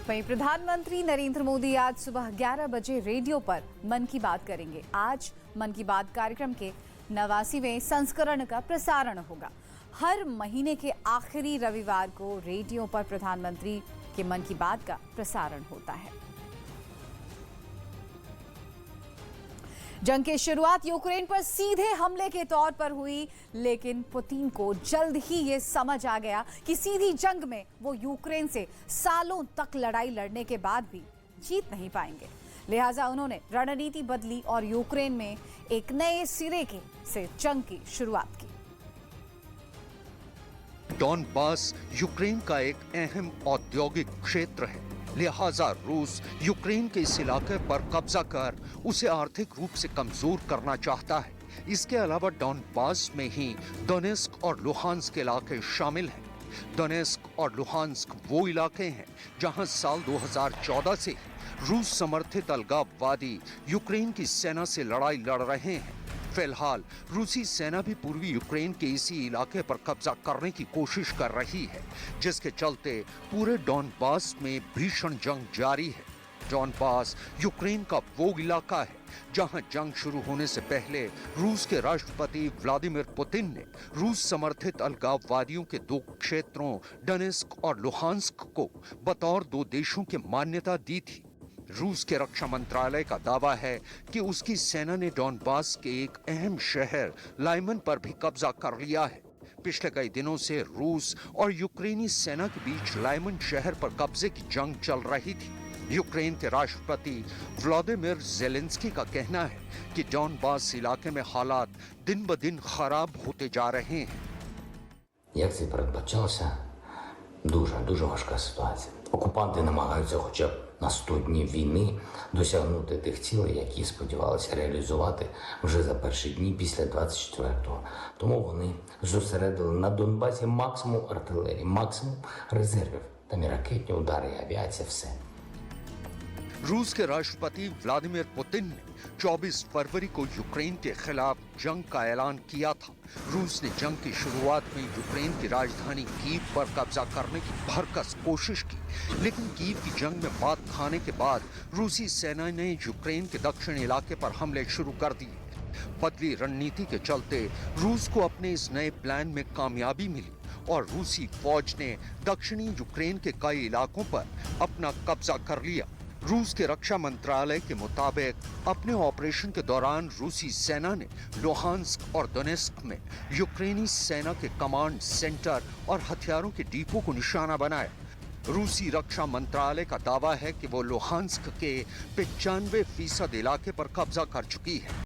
वहीं प्रधानमंत्री नरेंद्र मोदी आज सुबह 11 बजे रेडियो पर मन की बात करेंगे। आज मन की बात कार्यक्रम के 89वें संस्करण का प्रसारण होगा। हर महीने के आखिरी रविवार को रेडियो पर प्रधानमंत्री के मन की बात का प्रसारण होता है। जंग की शुरुआत यूक्रेन पर सीधे हमले के तौर पर हुई, लेकिन पुतिन को जल्द ही ये समझ आ गया कि सीधी जंग में वो यूक्रेन से सालों तक लड़ाई लड़ने के बाद भी जीत नहीं पाएंगे। लिहाजा उन्होंने रणनीति बदली और यूक्रेन में एक नए सिरे से जंग की शुरुआत की। डॉनबास यूक्रेन का एक अहम औद्योगिक क्षेत्र है, लिहाजा रूस यूक्रेन के इस इलाके पर कब्जा कर उसे आर्थिक रूप से कमजोर करना चाहता है। इसके अलावा डॉनबास में ही डोनेस्क और लुहांस्क इलाके शामिल हैं। डोनेस्क और लुहांस्क वो इलाके हैं जहां साल 2014 से रूस समर्थित अलगाववादी यूक्रेन की सेना से लड़ाई लड़ रहे हैं। फिलहाल रूसी सेना भी पूर्वी यूक्रेन के इसी इलाके पर कब्जा करने की कोशिश कर रही है, जिसके चलते पूरे डॉनबास में भीषण जंग जारी है। डॉनबास यूक्रेन का वो इलाका है जहां जंग शुरू होने से पहले रूस के राष्ट्रपति व्लादिमीर पुतिन ने रूस समर्थित अलगाववादियों के दो क्षेत्रों डोनेस्क और लुहांस्क को बतौर दो देशों की मान्यता दी थी। रूस के रक्षा मंत्रालय का दावा है कि उसकी सेना ने डॉनबास के एक अहम शहर लाइमन पर भी कब्जा कर लिया है। पिछले कई दिनों से रूस और यूक्रेनी सेना के बीच लाइमन शहर पर कब्जे की जंग चल रही थी। यूक्रेन के राष्ट्रपति व्लादिमीर ज़ेलेंस्की का कहना है कि डॉनबास इलाके में हालात दिन ब दिन खराब होते जा रहे हैं। Як це передбачалося, дуже важка ситуація. Окупанти намагаються хоча б на 100 днів війни досягнути тих цілей, які сподівалися реалізувати вже за перші дні після 24-го. Тому вони зосередили на Донбасі максимум артилерії, максимум резервів. Там і ракетні удари, і авіація, все. रूस के राष्ट्रपति व्लादिमीर पुतिन ने 24 फरवरी को यूक्रेन के खिलाफ जंग का ऐलान किया था। रूस ने जंग की शुरुआत में यूक्रेन की राजधानी कीव पर कब्जा करने की भरकस कोशिश की, लेकिन कीव की जंग में मात खाने के बाद रूसी सेना ने यूक्रेन के दक्षिण इलाके पर हमले शुरू कर दिए। बदली रणनीति के चलते रूस को अपने इस नए प्लान में कामयाबी मिली और रूसी फौज ने दक्षिणी यूक्रेन के कई इलाकों पर अपना कब्जा कर लिया। रूस के रक्षा मंत्रालय के मुताबिक अपने ऑपरेशन के दौरान रूसी सेना ने लुहांस्क और डोनेस्क में यूक्रेनी सेना के कमांड सेंटर और हथियारों के डिपो को निशाना बनाया। रूसी रक्षा मंत्रालय का दावा है कि वो लुहांस्क के 95% इलाके पर कब्जा कर चुकी है।